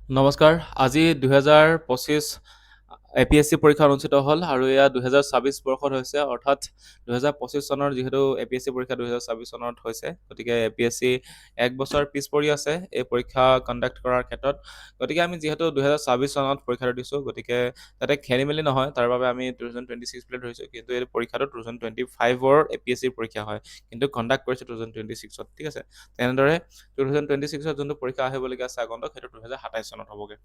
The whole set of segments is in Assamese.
নমস্কাৰ। আজি 2025 APSC পৰীক্ষা অনুষ্ঠিত হ'ল আৰু এয়া 2026 বৰ্ষত হৈছে, অৰ্থাৎ 2025 চনৰ যিহেতু APSC পৰীক্ষা 2026 চনত হৈছে, গতিকে APSC এক বছৰ পিছ পৰি আছে এই পৰীক্ষা কণ্ডাক্ট কৰাৰ ক্ষেত্ৰত। গতিকে আমি যিহেতু 2026 চনত পৰীক্ষাটো দিছোঁ, গতিকে যাতে খেলি মেলি নহয় তাৰ বাবে আমি 2026 বুলি ধৰিছোঁ, কিন্তু এই পৰীক্ষাটো 2025ৰ APSC পৰীক্ষা হয়, কিন্তু কণ্ডাক্ট কৰিছে 2026ত। ঠিক আছে, তেনেদৰে 2026ত যোনটো পৰীক্ষা আহিবলগীয়া আছে আগন্তুক, সেইটো 2027 চনত হ'বগৈ।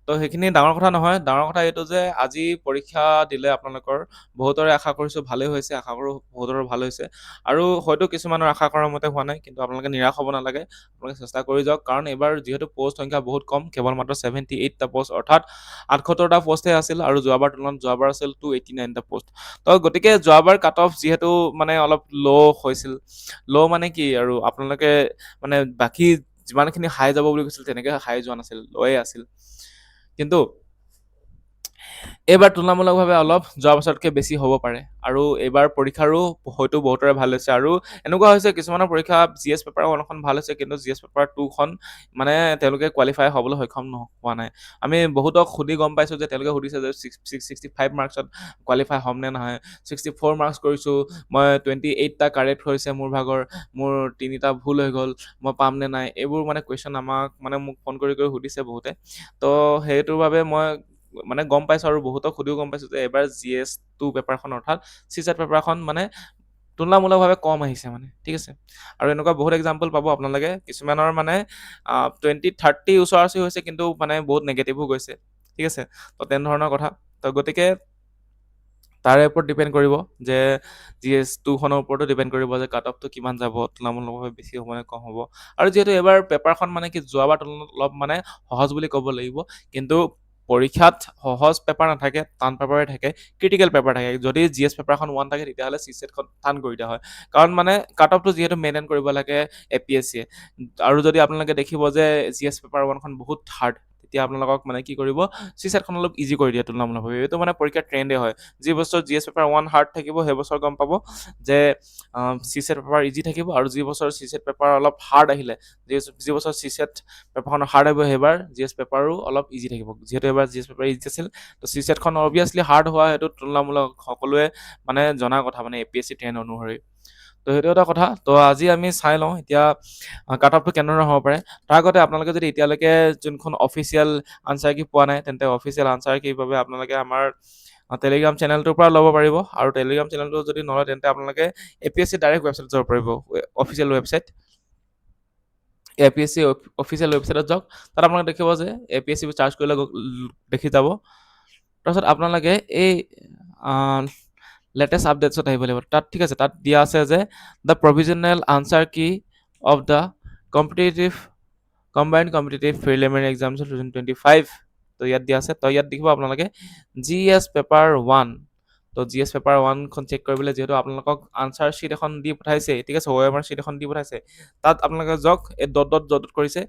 তো সেইখিনি ডাঙৰ কথা নহয়। ডাঙৰ কথা এইটো যে আজি পৰীক্ষা দিলে আপোনালোকৰ বহুতৰে আশা কৰিছোঁ ভালেই হৈছে, আশা কৰোঁ বহুতৰে ভাল হৈছে, আৰু হয়তো কিছুমানৰ আশা কৰাৰ মতে হোৱা নাই, কিন্তু আপোনালোকে নিৰাশ হ'ব নালাগে। আপোনালোকে চেষ্টা কৰি যাওক, কাৰণ এইবাৰ যিহেতু পষ্ট সংখ্যা বহুত কম, কেৱল মাত্ৰ 78টা পষ্ট, অৰ্থাৎ 78টা পষ্টহে আছিল, আৰু যোৱাবাৰ তুলনাত যোৱাবাৰ আছিল 289টা পষ্ট। তো গতিকে যোৱাবাৰ কাট অফ যিহেতু মানে অলপ ল' হৈছিল, ল' মানে কি আৰু আপোনালোকে মানে বাকী যিমানখিনি হাই যাব বুলি কৈছিল তেনেকৈ হাই যোৱা নাছিল, লয়ে আছিল। কিন্তু এইবাৰ তুলনামূলকভাৱে অলপ যোৱা বছৰতকৈ বেছি হ'ব পাৰে, আৰু এইবাৰ পৰীক্ষাৰো হয়তো বহুতৰে ভাল হৈছে। আৰু এনেকুৱা হৈছে কিছুমানৰ পৰীক্ষা GS পেপাৰ 1খন ভাল হৈছে, কিন্তু GS পেপাৰ 2খন মানে তেওঁলোকে কোৱালিফাই হ'বলৈ সক্ষম হোৱা নাই। আমি বহুতক সুধি গম পাইছোঁ যে তেওঁলোকে সুধিছে যে 65 মাৰ্কছত কোৱালিফাই হ'ম নে নহয়, 64 মাৰ্কছ কৰিছোঁ, মই 28টা কাৰেক্ট হৈছে মোৰ ভাগৰ, মোৰ 3টা ভুল হৈ গ'ল, মই পাম নে নাই, এইবোৰ মানে কুৱেশ্যন মোক ফোন কৰি সুধিছে বহুতে। তো সেইটোৰ বাবে মই মানে গম পাইছোঁ, আৰু বহুতক সুধিও গম পাইছোঁ যে এইবাৰ GS2 পেপাৰখন, অৰ্থাৎ CSAT পেপাৰখন মানে তুলনামূলকভাৱে কম আহিছে মানে। ঠিক আছে, আৰু এনেকুৱা বহুত এক্সাম্পল পাব আপোনালোকে, কিছুমানৰ মানে 20-30 ওচৰা-ওচৰি হৈছে, কিন্তু মানে বহুত নেগেটিভো গৈছে। ঠিক আছে, তো তেনেধৰণৰ কথা। তো গতিকে তাৰে ওপৰত ডিপেণ্ড কৰিব যে GS2খনৰ ওপৰতো ডিপেণ্ড কৰিব যে কাট অফটো কিমান যাব, তুলনামূলকভাৱে বেছি হ'ব নে কম হ'ব। আৰু যিহেতু এইবাৰ পেপাৰখন মানে কি যোৱাবাৰ তুলনাত অলপ মানে সহজ বুলি ক'ব লাগিব, কিন্তু পৰীক্ষাত সহজ পেপাৰ নাথাকে, টান পেপাৰে থাকে, ক্ৰিটিকেল পেপাৰ থাকে। যদি GS পেপাৰখন 1 থাকে, তেতিয়াহ'লে CSATখন টান কৰি দিয়া হয়, কাৰণ মানে কাট অফটো যিহেতু মেইনটেইন কৰিব লাগে APSCয়ে। আৰু যদি আপোনালোকে দেখিব যে GS পেপাৰ 1খন বহুত হাৰ্ড, তেতিয়া আপোনালোকক মানে কি কৰিব, CSATখন অলপ ইজি কৰি দিয়ে তুলনামূলকভাৱে। এইটো মানে পৰীক্ষাৰ ট্ৰেণ্ডে হয়, যি বছৰ GS পেপাৰ 1 হাৰ্ড থাকিব, সেই বছৰ গম পাব যে CSAT পেপাৰ ইজি থাকিব, আৰু যি বছৰ CSAT পেপাৰ অলপ হাৰ্ড আহিলে, যি বছৰ CSAT পেপাৰখন হাৰ্ড আহিব, সেইবাৰ GS পেপাৰো অলপ ইজি থাকিব। যিহেতু এবাৰ GS পেপাৰ ইজি আছিল, তো CSATখন অবভিয়াছলি হাৰ্ড হোৱা, সেইটো তুলনামূলক সকলোৱে মানে জনা কথা, মানে APSC ট্ৰেণ্ড অনুসৰি। তো সেইটো এটা কথা। তো আজি আমি চাই লওঁ এতিয়া কাট অফটো কেনেধৰণৰ হ'ব পাৰে। তাৰ আগতে আপোনালোকে যদি এতিয়ালৈকে যোনখন অফিচিয়েল আনচাৰ কি পোৱা নাই, তেন্তে অফিচিয়েল আনচাৰ কিৰ বাবে আপোনালোকে আমাৰ টেলিগ্ৰাম চেনেলটোৰ পৰা ল'ব পাৰিব, আৰু টেলিগ্ৰাম চেনেলটো যদি নলয়, তেন্তে আপোনালোকে APSC ডাইৰেক্ট ৱেবছাইটত যাব পাৰিব, অফিচিয়েল ৱেবছাইট। APSC অফিচিয়েল ৱেবছাইটত যাওক, তাত আপোনালোকে দেখিব যে APSC চাৰ্চ কৰিলে দেখি যাব। তাৰপিছত আপোনালোকে এই লেটেষ্ট আপডেটছত আহিব লাগিব তাত। ঠিক আছে, তাত দিয়া আছে যে দ্য প্ৰভিজনেল আনচাৰ কি of the combined competitive preliminary examination 2025। তো ইয়াত দিয়া আছে, তো ইয়াত দেখিব আপোনালোকে GS পেপাৰ 1। তো GS পেপাৰ 1খন চেক কৰিবলৈ যিহেতু আপোনালোকক আনচাৰ শ্বীট এখন দি পঠাইছে, ঠিক আছে, OMR শ্বীট এখন দি পঠাইছে, তাত আপোনালোকে যাওক, এই ডট কৰিছে,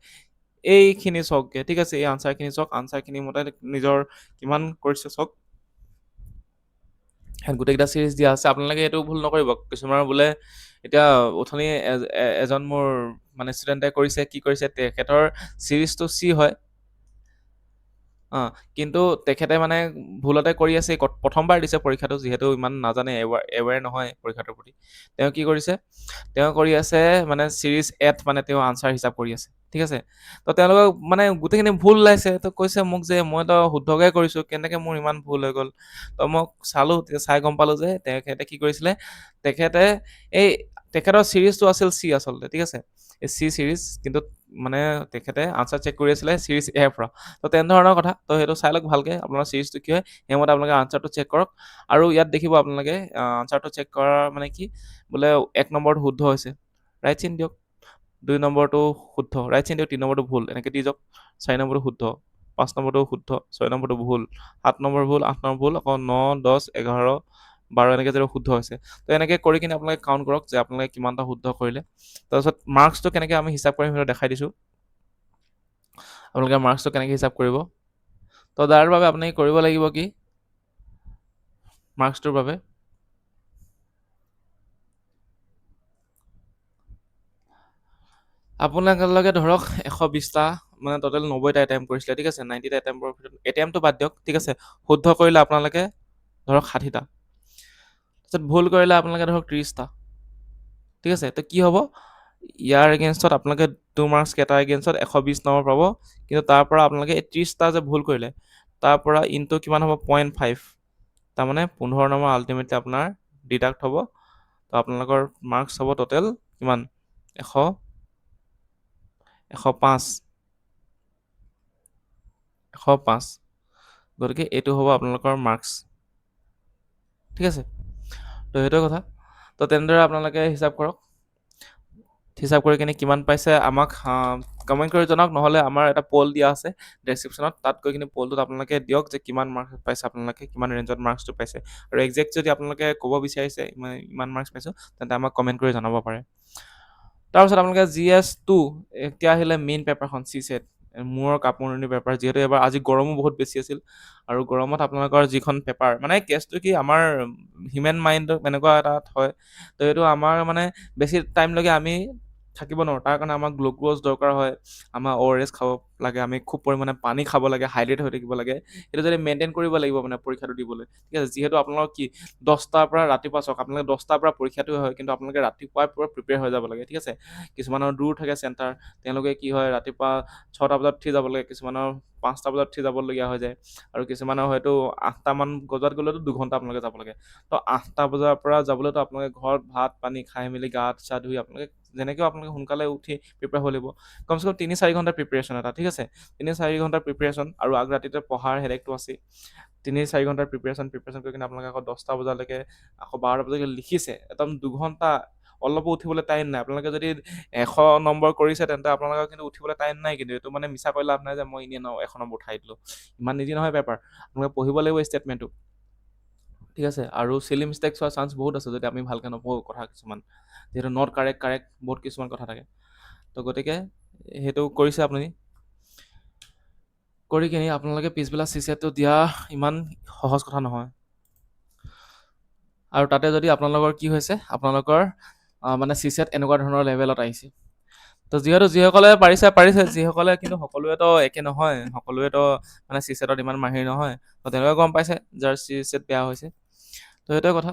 এইখিনি চাওকগৈ। ঠিক আছে, এই আনচাৰখিনি চাওক, আনচাৰখিনি মতে নিজৰ কিমান কৰিছে চাওক। গোটেইকেইটা চিৰিজ দিয়া আছে। আপোনালোকে এইটো ভুল নকৰিব, কিছুমানৰ বোলে এতিয়া অথনি এজন মোৰ মানে ষ্টুডেণ্টে কৰিছে, কি কৰিছে, তেখেতৰ চিৰিজটো C হয়, কিন্তু তেখেতে মানে ভুলতে কৰি আছে, প্ৰথমবাৰ দিছে পৰীক্ষাটো, যিহেতু ইমান নাজানে, এৱেৰ নহয় পৰীক্ষাটোৰ প্ৰতি। তেওঁ কি কৰিছে, তেওঁ কৰি আছে মানে চিৰিজ এত, মানে তেওঁ আনচাৰ হিচাপ কৰি আছে। ঠিক আছে, তো তেওঁলোকক মানে গোটেইখিনি ভুল ওলাইছে, তো কৈছে মোক যে মইতো শুদ্ধকৈ কৰিছোঁ, কেনেকৈ মোৰ ইমান ভুল হৈ গ'ল। তো মোক চালোঁ, চাই গম পালোঁ যে তেখেতে কি কৰিছিলে, তেখেতে এই তেখেতৰ চিৰিজটো আছিল C আচলতে। ঠিক আছে, এই C চিৰিজ, কিন্তু মানে তেখেতে আনচাৰ চেক কৰি আছিলে চিৰিজ এৰ পৰা। তো তেনেধৰণৰ কথা। তো সেইটো চাই লওক ভালকৈ, আপোনাৰ চিৰিজটো কি হয়, সেইমতে আপোনালোকে আনচাৰটো চেক কৰক। আৰু ইয়াত দেখিব আপোনালোকে আনচাৰটো চেক কৰাৰ মানে কি, বোলে 1 নম্বৰটো শুদ্ধ হৈছে, ৰাইট চিন দিয়ক, 2 নম্বৰটো শুদ্ধ, ৰাইট চিন দিয়ক, 3 নম্বৰটো ভুল, এনেকৈ দি যাওক, 4 নম্বৰটো শুদ্ধ, 5 নম্বৰটো শুদ্ধ, 6 নম্বৰটো ভুল, 7 নম্বৰ ভুল, 8 নম্বৰ ভুল, আকৌ 9, 10, 11, 12 এনেকৈ যদি শুদ্ধ হৈছে। তো এনেকৈ কৰি কিনে আপোনালোকে কাউণ্ট কৰক যে আপোনালোকে কিমানটা শুদ্ধ কৰিলে। তাৰপিছত মাৰ্কছটো কেনেকৈ আমি হিচাপ কৰিম সেইটো দেখাই দিছোঁ। আপোনালোকে মাৰ্কছটো কেনেকৈ হিচাপ কৰিব, তো তাৰ বাবে আপুনি কৰিব লাগিব কি, মাৰ্কছটোৰ বাবে আপোনালোকে ধৰক 120টা মানে টোটেল 90টা এটেম্প কৰিছিলে, ঠিক আছে। 90টা এটেম্পৰ ভিতৰত এটেম্পটো বাদ দিয়ক, ঠিক আছে। শুদ্ধ কৰিলে আপোনালোকে ধৰক 60টা, তাৰপিছত ভুল কৰিলে আপোনালোকে ধৰক 30টা, ঠিক আছে। তো কি হ'ব, ইয়াৰ এগেইনষ্টত আপোনালোকে 2 মাৰ্কছ এটাৰ এগেইনষ্টত 120 নম্বৰ পাব, কিন্তু তাৰ পৰা আপোনালোকে 30টা যে ভুল কৰিলে তাৰ পৰা ইনটো কিমান হ'ব 0.5, তাৰমানে 15 নম্বৰ আল্টিমেটলি আপোনাৰ ডিডাক্ট হ'ব। তো আপোনালোকৰ মাৰ্কছ হ'ব টোটেল কিমান 105, গতিকে এইটো হ'ব আপোনালোকৰ মাৰ্কছ, ঠিক আছে। তো সেইটো কথা। তো তেনেদৰে আপোনালোকে হিচাপ কৰক, হিচাপ কৰি কিনে কিমান পাইছে আমাক কমেণ্ট কৰি জনাওক, নহ'লে আমাৰ এটা পল দিয়া আছে ডেছক্ৰিপশ্যনত, তাত গৈ কিনে পলটোত আপোনালোকে দিয়ক যে কিমান মাৰ্কছ পাইছে আপোনালোকে, কিমান ৰেঞ্জত মাৰ্কছটো পাইছে, আৰু একজেক্ট যদি আপোনালোকে ক'ব বিচাৰিছে ইমান মাৰ্কছ পাইছোঁ, তেন্তে আমাক কমেণ্ট কৰি জনাব পাৰে। তাৰপিছত আপোনালোকে GS2 এতিয়া আহিলে মেইন পেপাৰখন CSET, মূৰৰ কাপোৰনি পেপাৰ, যিহেতু এবাৰ আজি গৰমো বহুত বেছি আছিল, আৰু গৰমত আপোনালোকৰ যিখন পেপাৰ মানে কেছটো কি আমাৰ হিউমেন মাইণ্ড এনেকুৱা এটা হয়, তো এইটো আমাৰ মানে বেছি টাইমলৈকে আমি থাকিব নোৱাৰোঁ, তাৰ কাৰণে আমাক গ্লুক'জ দৰকাৰ হয়, আমাৰ ORS খাব লাগে, আমি খুব পৰিমাণে পানী খাব লাগে, হাইড্ৰেট হৈ থাকিব লাগে, সেইটো যদি মেইনটেইন কৰিব লাগিব মানে পৰীক্ষাটো দিবলৈ, ঠিক আছে। যিহেতু আপোনালোকৰ কি 10টাৰ পৰা ৰাতিপুৱা চাওক, আপোনালোকে 10টাৰ পৰা পৰীক্ষাটো হয়, কিন্তু আপোনালোকে ৰাতিপুৱাই পৰা প্ৰিপেয়াৰ হৈ যাব লাগে, ঠিক আছে। কিছুমানৰ দূৰ থাকে চেণ্টাৰ, তেওঁলোকে কি হয় ৰাতিপুৱা 6টা বজাত উঠি যাব লাগে, কিছুমানৰ 5টা বজাত উঠি যাবলগীয়া হৈ যায়, আৰু কিছুমানৰ হয়তো 8টামান বজাত গ'লেতো 2 ঘণ্টা আপোনালোকে যাব লাগে। তো 8টা বজাৰ পৰা যাবলৈতো আপোনালোকে ঘৰত ভাত পানী খাই মেলি গা চা ধুই আপোনালোকে যেনেকৈও আপোনালোকে সোনকালে উঠি প্ৰিপেয়াৰ হৈ লাগিব, কমচে কম 3-4 ঘণ্টাৰ প্ৰিপেৰেশ্যন এটা, ঠিক আছে। 3-4 ঘণ্টাৰ প্ৰিপেৰেশ্যন, আৰু আগ ৰাতিতে পঢ়াৰ হেডেকটো আছেই। 3-4 ঘণ্টাৰ প্ৰিপেৰেশ্যন কৰি কিনে আপোনালোকে আকৌ 10টা বজালৈকে আকৌ 12টা বজালৈকে লিখিছে, একদম 2 ঘণ্টা, অলপো উঠিবলৈ টাইম নাই। আপোনালোকে যদি 100 নম্বৰ কৰিছে, তেন্তে আপোনালোকৰ কিন্তু উঠিবলৈ টাইম নাই, কিন্তু এইটো মানে মিছা কৈ লাভ নাই যে মই এনেই 100 নম্বৰ উঠাই দিলোঁ, ইমান ইজি নহয় পেপাৰ, আপোনালোকে পঢ়িব লাগিব ষ্টেটমেণ্টটো, ঠিক আছে। আৰু চিলি মিষ্টেক্স হোৱাৰ চান্স বহুত আছে যদি আমি ভালকৈ নপঢ়োঁ কথা কিছুমান, যিহেতু নট কাৰেক্ট বহুত কিছুমান কথা থাকে। তো গতিকে সেইটো কৰিছে আপুনি, কৰি কিনি আপোনালোকে পিছবেলা CSETটো দিয়া ইমান সহজ কথা নহয়। আৰু তাতে যদি আপোনালোকৰ কি হৈছে, আপোনালোকৰ মানে CSET এনেকুৱা ধৰণৰ লেভেলত আহিছে, তো যিহেতু যিসকলে পাৰিছে, যিসকলে কিন্তু সকলোৱেতো একে নহয়, সকলোৱেতো মানে CSETত ইমান মাহিৰ নহয়, তো তেওঁলোকে গম পাইছে যাৰ CSET বেয়া হৈছে, তো সেইটোৱে কথা।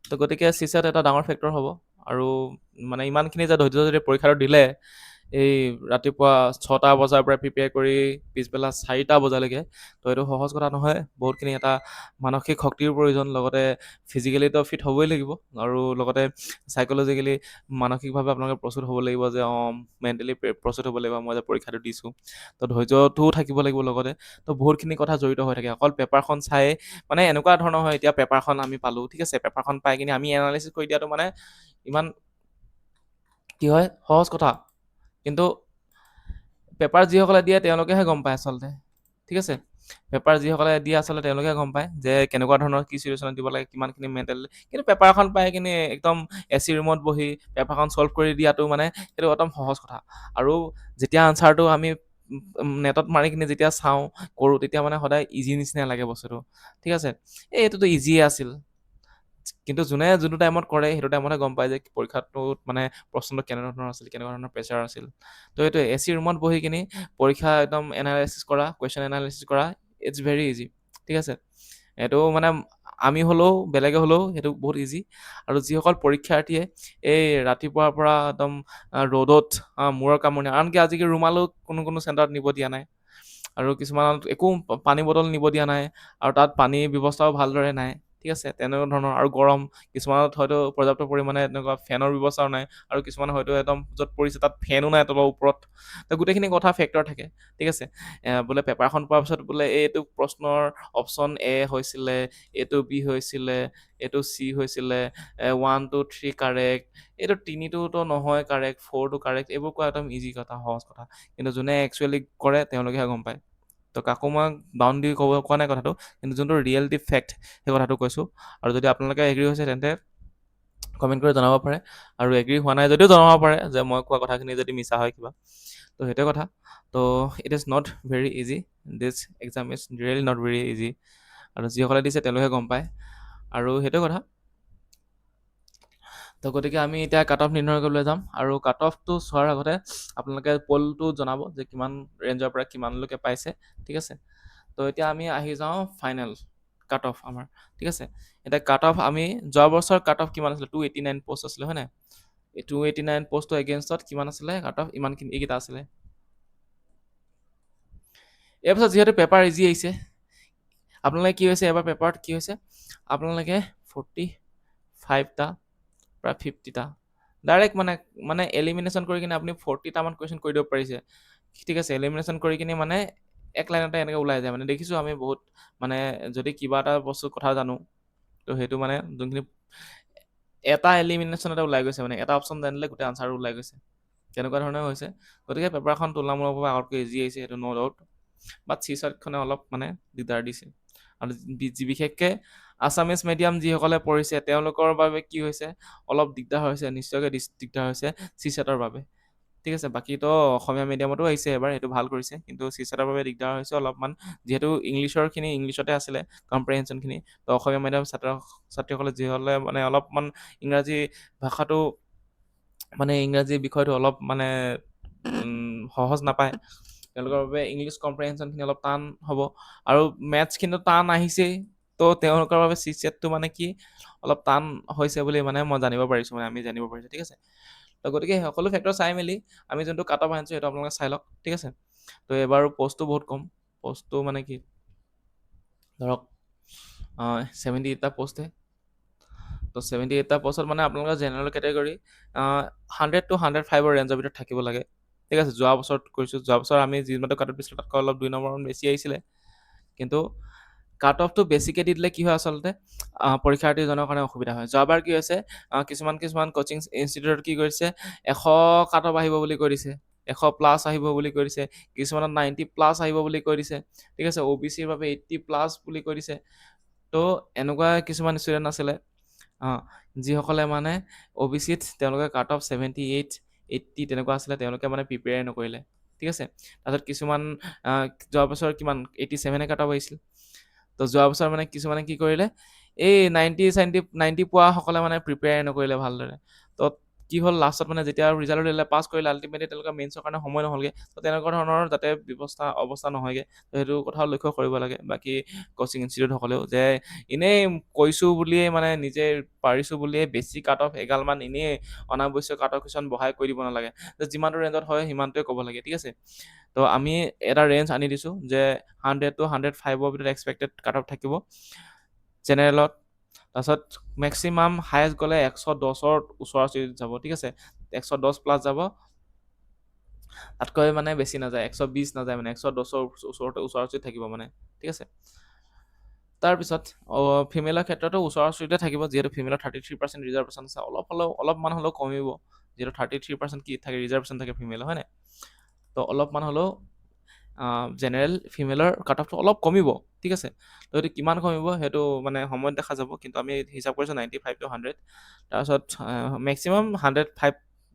তো গতিকে CSET এটা ডাঙৰ ফেক্টৰ হ'ব, আৰু মানে ইমানখিনি যে ধৈৰ্য যদি পৰীক্ষাটো দিলে, এই ৰাতিপুৱা 6টা বজাৰ পৰা প্ৰিপেয়াৰ কৰি পিছবেলা 4টা বজালৈকে, তো এইটো সহজ কথা নহয়, বহুতখিনি এটা মানসিক শক্তিৰ প্ৰয়োজন, লগতে ফিজিকেলিতো ফিট হ'বই লাগিব, আৰু লগতে চাইক'লজিকেলি মানসিকভাৱে আপোনালোকে প্ৰস্তুত হ'ব লাগিব, যে মেণ্টেলি প্ৰস্তুত হ'ব লাগিব, মই যে পৰীক্ষাটো দিছোঁ, তো ধৈৰ্যটোও থাকিব লাগিব লগতে। তো বহুতখিনি কথা জড়িত হৈ থাকে, অকল পেপাৰখন চাই মানে এনেকুৱা ধৰণৰ হয়, এতিয়া পেপাৰখন আমি পালোঁ, ঠিক আছে, পেপাৰখন পাই কিনি আমি এনালাইচিছ কৰি দিয়াটো মানে ইমান কি হয় সহজ কথা, কিন্তু পেপাৰ যিসকলে দিয়ে তেওঁলোকেহে গম পায় আচলতে, ঠিক আছে। পেপাৰ যিসকলে দিয়ে আচলতে তেওঁলোকে গম পায় যে কেনেকুৱা ধৰণৰ কি চিটুৱেশ্যনত দিব লাগে, কিমানখিনি মেণ্টেল, কিন্তু পেপাৰখন পাই কিনি একদম AC ৰুমত বহি পেপাৰখন ছল্ভ কৰি দিয়াটো মানে সেইটো একদম সহজ কথা। আৰু যেতিয়া আনচাৰটো আমি নেটত মাৰি কিনি যেতিয়া চাওঁ কৰোঁ, তেতিয়া মানে সদায় ইজি নিচিনা লাগে বস্তুটো, ঠিক আছে। এইটোতো ইজিয়ে আছিল, কিন্তু যোনে যোনটো টাইমত কৰে সেইটো টাইমতহে গম পায় যে পৰীক্ষাটোত মানে প্ৰশ্নটো কেনেধৰণৰ আছিল, কেনেকুৱা ধৰণৰ প্ৰেছাৰ আছিল। তো এইটোৱে AC ৰুমত বহি কিনি পৰীক্ষা একদম এনালাইচিছ কৰা, কুৱেশ্যন এনালাইচিছ কৰা, ইটছ ভেৰি ইজি, ঠিক আছে। এইটো মানে আমি হ'লেও বেলেগে হ'লেও সেইটো বহুত ইজি। আৰু যিসকল পৰীক্ষাৰ্থীয়ে এই ৰাতিপুৱাৰ পৰা একদম ৰ'দত মূৰৰ কামোৰণি, আনকি আজিকালি ৰুমালো কোনো চেণ্টাৰত নিব দিয়া নাই, আৰু কিছুমানত একো পানী বটল নিব দিয়া নাই, আৰু তাত পানীৰ ব্যৱস্থাও ভালদৰে নাই, ঠিক আছে। তেনেকুৱা ধৰণৰ, আৰু গৰম, কিছুমানত হয়তো পৰ্যাপ্ত পৰিমাণে এনেকুৱা ফেনৰ ব্যৱস্থাও নাই, আৰু কিছুমান হয়তো একদম য'ত পৰিছে তাত ফেনো নাই তলৰ ওপৰত, তো গোটেইখিনি কথা ফেক্টৰ থাকে, ঠিক আছে। বোলে পেপাৰখন পোৱাৰ পিছত বোলে এইটো প্ৰশ্নৰ অপশ্যন A হৈছিলে, এইটো B হৈছিলে, এইটো C হৈছিলে, 1, 2, 3 কাৰেক্ট, এইটো 3টোতো নহয় কাৰেক্ট, 4টো কাৰেক্ট, এইবোৰ কোৱা একদম ইজি কথা, সহজ কথা, কিন্তু যোনে একচুৱেলি কৰে তেওঁলোকেহে গম পায়। তো কাকো মই ডাউন দি কোৱা নাই কথাটো, কিন্তু যোনটো ৰিয়েলিটি ফেক্ট সেই কথাটো কৈছোঁ। আৰু যদি আপোনালোকে এগ্ৰী হৈছে তেন্তে কমেণ্ট কৰি জনাব পাৰে, আৰু এগ্ৰী হোৱা নাই যদিও জনাব পাৰে যে মই কোৱা কথাখিনি যদি মিছা হয় কিবা, তো সেইটোৱে কথা। তো it is not very easy, this exam is really not very easy, আৰু যিসকলে দিছে তেওঁলোকে গম পায়, আৰু সেইটোৱে কথা। তো গতিকে আমি এতিয়া কাট অফ নিৰ্ণয় কৰিবলৈ যাম আৰু কাট অফটো চোৱাৰ আগতে আপোনালোকে পলটো জনাব যে কিমান ৰেঞ্জৰ পৰা কিমানলৈকে পাইছে ঠিক আছে। তো এতিয়া আমি আহি যাওঁ ফাইনেল কাট অফ আমাৰ ঠিক আছে। এতিয়া কাট অফ আমি যোৱা বছৰ কাট অফ কিমান আছিলে 289 পষ্ট আছিলে হয় নাই। এই 289 পষ্টৰ এগেইনষ্টত কিমান আছিলে কাট অফ ইমানখিনি এইকেইটা আছিলে। ইয়াৰ পিছত যিহেতু পেপাৰ ইজি আহিছে আপোনালোকে কি হৈছে এবাৰ পেপাৰত কি হৈছে আপোনালোকে 45টা প্ৰায় 50টা ডাইৰেক্ট মানে এলিমিনেশ্যন কৰি কিনে আপুনি 40টামান কুৱেশ্যন কৰি দিব পাৰিছে ঠিক আছে। এলিমিনেশ্যন কৰি কিনে মানে এক লাইনতে এনেকৈ ওলাই যায় মানে দেখিছোঁ আমি বহুত মানে যদি কিবা এটা বস্তু কথা জানো তো সেইটো মানে যোনখিনি এটা এলিমিনেশ্যনতে ওলাই গৈছে মানে এটা অপশ্যন জানিলে গোটেই আনচাৰ ওলাই গৈছে তেনেকুৱা ধৰণে হৈছে। গতিকে পেপাৰখন তুলনামূলকভাৱে আগতকৈ ইজি আহিছে সেইটো ন' ডাউট বাট চিছাৰখনে অলপ মানে দিগদাৰ দিছে আৰু বিশেষকৈ আছামিজ মিডিয়াম যিসকলে পঢ়িছে তেওঁলোকৰ বাবে কি হৈছে অলপ দিগদাৰ হৈছে নিশ্চয়কৈ দিগদাৰ হৈছে চিছেটৰ বাবে ঠিক আছে। বাকীতো অসমীয়া মিডিয়ামতো আহিছে এবাৰ সেইটো ভাল কৰিছে কিন্তু চিছেটৰ বাবে দিগদাৰ হৈছে অলপমান যিহেতু ইংলিছৰখিনি ইংলিছতে আছিলে কম্প্ৰিহেনশ্যনখিনি তো অসমীয়া মিডিয়াম ছাত্ৰীসকলে যিসকলে মানে অলপমান ইংৰাজী ভাষাটো মানে ইংৰাজী বিষয়টো অলপ মানে সহজ নাপায় তেওঁলোকৰ বাবে ইংলিছ কম্প্ৰিহেনশ্যনখিনি অলপ টান হ'ব আৰু মেথছখিনিতো টান আহিছেই তো তেওঁলোকৰ বাবে চিছেটটো মানে কি অলপ টান হৈছে বুলি মানে মই জানিব পাৰিছোঁ মানে আমি জানিব পাৰিছোঁ ঠিক আছে। তো গতিকে সকলো ফেক্টৰ চাই মেলি আমি যোনটো কাট অফ আনিছোঁ সেইটো আপোনালোকে চাই লওক ঠিক আছে। তো এইবাৰ পষ্টটো বহুত কম পষ্টটো মানে কি ধৰক 78টা পষ্টহে তো 78টা পষ্টত মানে আপোনালোকৰ জেনেৰেল কেটেগৰী 100 to 105 ৰেঞ্জৰ ভিতৰত থাকিব লাগে ঠিক আছে। যোৱা বছৰত কৰিছোঁ যোৱা বছৰ আমি যিমতে কাট অফ দিছিলোঁ তাতকৈ অলপ 2 নম্বৰমান বেছি আহিছিলে কিন্তু কাট অফটো বেছিকৈ দি দিলে কি হয় আচলতে পৰীক্ষাৰ্থীজনৰ কাৰণে অসুবিধা হয়। যোৱাবাৰ কি হৈছে কিছুমান কচিং ইনষ্টিটিউটত কি কৰিছে 100 কাট অফ আহিব বুলি কৈ দিছে 100+ আহিব বুলি কৈ দিছে কিছুমানত 90+ আহিব বুলি কৈ দিছে ঠিক আছে। OBCৰ বাবে 80+ বুলি কৈ দিছে। তো এনেকুৱা কিছুমান ষ্টুডেণ্ট আছিলে যিসকলে মানে OBCত তেওঁলোকে কাট অফ 78 80 তেনেকুৱা আছিলে তেওঁলোকে মানে প্ৰিপেয়াৰ নকৰিলে ঠিক আছে। তাৰপিছত কিছুমান যোৱা বছৰ কিমান 87 কাট অফ আহিছিল তো যোৱা বছৰ মানে কিছুমানে কি কৰিলে এই 90 পোৱাসকলে মানে প্ৰিপেয়াৰ নকৰিলে ভালদৰে তো কি হ'ল লাষ্টত মানে যেতিয়া ৰিজাল্ট দিলে পাছ কৰিলে আল্টিমেটলি তেওঁলোকে মেইনছৰ কাৰণে সময় নহ'লগৈ তো তেনেকুৱা ধৰণৰ যাতে অৱস্থা নহয়গৈ তো সেইটো কথাও লক্ষ্য কৰিব লাগে বাকী কোচিং ইনষ্টিটিউটসকলেও যে এনেই কৈছোঁ বুলিয়ে মানে নিজে পাৰিছোঁ বুলিয়ে বেছি কাট অফ এগালমান এনেই অনাৱশ্যক কাট অফ কিছুমান বঢ়াই কৈ দিব নালাগে যে যিমানটো ৰেঞ্জত হয় সিমানটোৱে ক'ব লাগে ঠিক আছে। তো আমি এটা ৰেঞ্জ আনি দিছোঁ যে 100 to 105ৰ ভিতৰত এক্সপেক্টেড কাট অফ থাকিব জেনেৰেলত তাৰপিছত মেক্সিমাম হায়েষ্ট গ'লে 110ৰ ওচৰা ওচৰি যাব ঠিক আছে 110+ যাব তাতকৈ মানে বেছি নাযায় 120 নাযায় মানে 110ৰ ওচৰা ওচৰি থাকিব মানে ঠিক আছে। তাৰপিছত ফিমেলৰ ক্ষেত্ৰতো ওচৰা ওচৰিতে থাকিব যিহেতু ফিমেলৰ 33% ৰিজাৰ্ভেশ্যন আছে অলপমান হ'লেও কমিব যিহেতু 33% কি থাকে ৰিজাৰ্ভেশ্যন থাকে ফিমেলৰ হয় নাই। তো অলপমান হ'লেও জেনেৰেল ফিমেলৰ কাট অফটো অলপ কমিব ঠিক আছে। তো সেইটো কিমান কমিব সেইটো মানে সময়ত দেখা যাব কিন্তু আমি হিচাপ কৰিছোঁ 95 to 100 তাৰপিছত মেক্সিমাম 105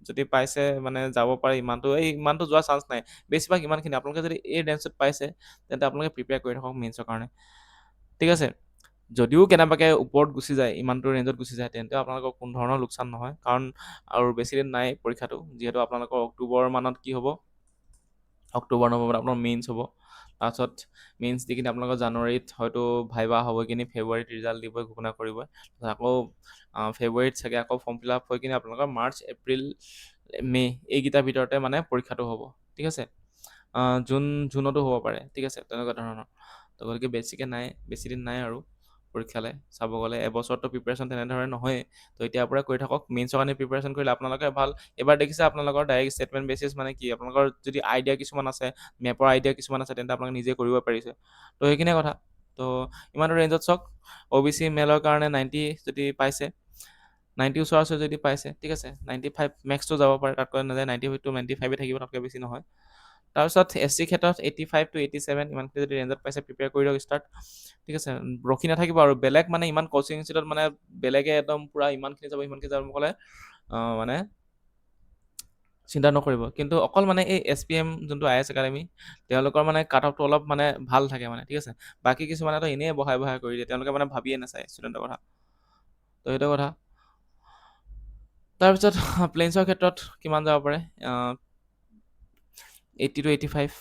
যদি পাইছে মানে যাব পাৰে ইমানটো যোৱাৰ চান্স নাই বেছিভাগ ইমানখিনি আপোনালোকে যদি এই ৰেঞ্জত পাইছে তেন্তে আপোনালোকে প্ৰিপেয়াৰ কৰি থাকক মেইনছৰ কাৰণে ঠিক আছে। যদিও কেনেবাকৈ ওপৰত গুচি যায় ইমানটো ৰেঞ্জত গুচি যায় তেন্তে আপোনালোকৰ কোনো ধৰণৰ লোকচান নহয় কাৰণ আৰু বেছিদিন নাই পৰীক্ষাটো যিহেতু আপোনালোকৰ অক্টোবৰ মানত কি হ'ব অক্টোবৰ নৱেম্বৰত আপোনাৰ মেইনছ হ'ব তাৰপিছত মেইনছ দি কিনে আপোনালোকৰ জানুৱাৰীত হয়তো ভাইবা হ'ব কিনি ফেব্ৰুৱাৰীত ৰিজাল্ট দিবই ঘোষণা কৰিবই আকৌ ফেব্ৰুৱাৰীত চাগে আকৌ ফৰ্ম ফিল আপ হৈ কিনে আপোনালোকৰ মাৰ্চ এপ্ৰিল মে এইকেইটাৰ ভিতৰতে মানে পৰীক্ষাটো হ'ব ঠিক আছে। জুনতো হ'ব পাৰে ঠিক আছে তেনেকুৱা ধৰণৰ। তো গতিকে বেছিদিন নাই আৰু পৰীক্ষালৈ চাব গ'লে এবছৰতো প্ৰিপেৰেশ্যন তেনেধৰণে নহয়েই তো এতিয়াৰ পৰা কৰি থাকক মেইনছৰ কাৰণে প্ৰিপেৰেশ্যন কৰিলে আপোনালোকে ভাল। এবাৰ দেখিছে আপোনালোকৰ ডাইৰেক্ট ষ্টেটমেণ্ট বেচিছ মানে কি আপোনালোকৰ যদি আইডিয়া কিছুমান আছে মেপৰ আইডিয়া কিছুমান আছে তেন্তে আপোনালোকে নিজে কৰিব পাৰিছে তো সেইখিনিয়ে কথা। তো ইমানটো ৰেঞ্জত চাওক OBC মেলৰ কাৰণে 90 যদি পাইছে 90 ওচৰা ওচৰি যদি পাইছে ঠিক আছে 95 মেক্সটো যাব পাৰে তাতকৈ নাযায় 90 to 95 থাকিব তাতকৈ বেছি নহয়। তাৰপিছত SC ক্ষেত্ৰত 85 to 87 ইমানখিনি যদি ৰেঞ্জত পাইছে প্ৰিপেয়াৰ কৰি দিয়ক ষ্টাৰ্ট ঠিক আছে। ৰখি নাথাকিব আৰু বেলেগ মানে ইমান কোচিং ইনষ্টিটিউটত মানে বেলেগে একদম পূৰা ইমানখিনি যাব ক'লে মানে চিন্তা নকৰিব কিন্তু অকল মানে এই SPM যোনটো IS একাডেমি তেওঁলোকৰ মানে কাট অফটো অলপ মানে ভাল থাকে মানে ঠিক আছে। বাকী কিছুমানেতো এনেই বঢ়াই কৰি দিয়ে তেওঁলোকে মানে ভাবিয়ে নাচায় ষ্টুডেণ্টৰ কথা তো সেইটো কথা। তাৰপিছত প্লেইনছৰ ক্ষেত্ৰত কিমান যাব পাৰে 80 to 85,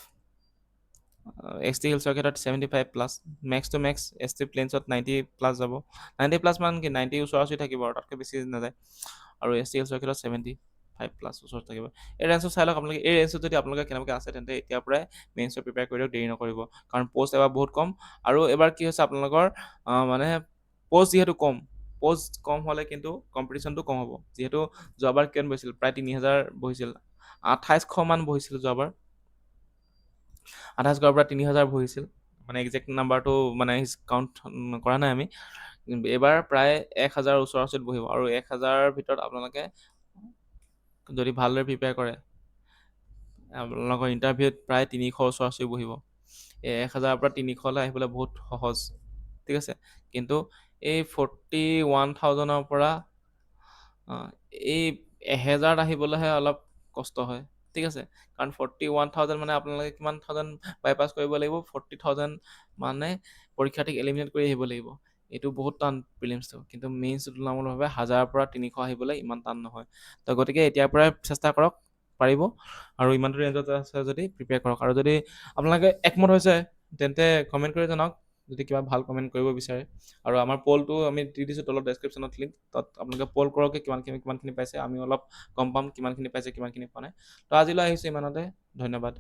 এছ টি হিলছৰ ক্ষেত্ৰত 75 plus, max to max S T প্লেইনছত 90 প্লাছ যাব, 90 প্লাছ মান কি 90 ওচৰা ওচৰি থাকিব আৰু তাতকৈ বেছি নাযায়, আৰু এছ টি হিলছৰ ক্ষেত্ৰত 75 প্লাছ ওচৰত থাকিব। এই ৰেঞ্জটো চাই লওক আপোনালোকে, এই ৰেঞ্জত যদি আপোনালোকে কেনেবাকৈ আছে তেন্তে এতিয়াৰ পৰাই মেইনছৰ প্ৰিপেয়াৰ কৰি দিয়ক, দেৰি নকৰিব, কাৰণ পষ্ট এবাৰ বহুত কম, আৰু এবাৰ কি হৈছে আপোনালোকৰ মানে পষ্ট যিহেতু কম, পষ্ট কম হ'লে কিন্তু কম্পিটিশ্যনটো কম হ'ব, যিহেতু যোৱাবাৰ কিমান বহিছিল, প্ৰায় 3000 বহিছিল, 2800 মান বহিছিল যোৱাবাৰ, 2800ৰ পৰা 3000 বহিছিল, মানে একজেক্ট নাম্বাৰটো মানে কাউণ্ট কৰা নাই আমি, এইবাৰ প্ৰায় 1000 ওচৰা ওচৰিত বহিব, আৰু 1000ৰ ভিতৰত আপোনালোকে যদি ভালদৰে প্ৰিপেয়াৰ কৰে আপোনালোকৰ ইণ্টাৰভিউত প্ৰায় 300 ওচৰা ওচৰি বহিব। এই 1000ৰ পৰা 300লৈ আহিবলৈ বহুত সহজ, ঠিক আছে, কিন্তু এই 41,000ৰ পৰা এই 1000ত আহিবলৈহে অলপ কষ্ট হয়, ঠিক আছে, কাৰণ 41,000 মানে আপোনালোকে কিমান থাউজেণ্ড বাইপাছ কৰিব লাগিব, 40,000 মানে পৰীক্ষাৰ্থীক এলিমিনেট কৰি আহিব লাগিব, এইটো বহুত টান প্ৰিলিমছটো, কিন্তু মেইনছটো তুলনামূলকভাৱে 1000ৰ পৰা 300 আহিবলৈ ইমান টান নহয়, তো গতিকে এতিয়াৰ পৰাই চেষ্টা কৰক, পাৰিব, আৰু ইমানটো ৰেঞ্জত আছে যদি প্ৰিপেয়াৰ কৰক, আৰু যদি আপোনালোকে একমত হৈছে তেন্তে কমেণ্ট কৰি জনাওক, যদি কিবা ভাল কমেণ্ট কৰিব বিচাৰে, আৰু আমাৰ পলটো আমি দি দিছোঁ তলত ডেছক্ৰিপশ্যনত লিংক, তাত আপোনালোকে পল কৰক কিমানখিনি পাইছে, আমি অলপ গম পাম কিমানখিনি পাইছে কিমানখিনি পোৱা নাই। তো আজিলৈ আহিছোঁ ইমানতে, ধন্যবাদ।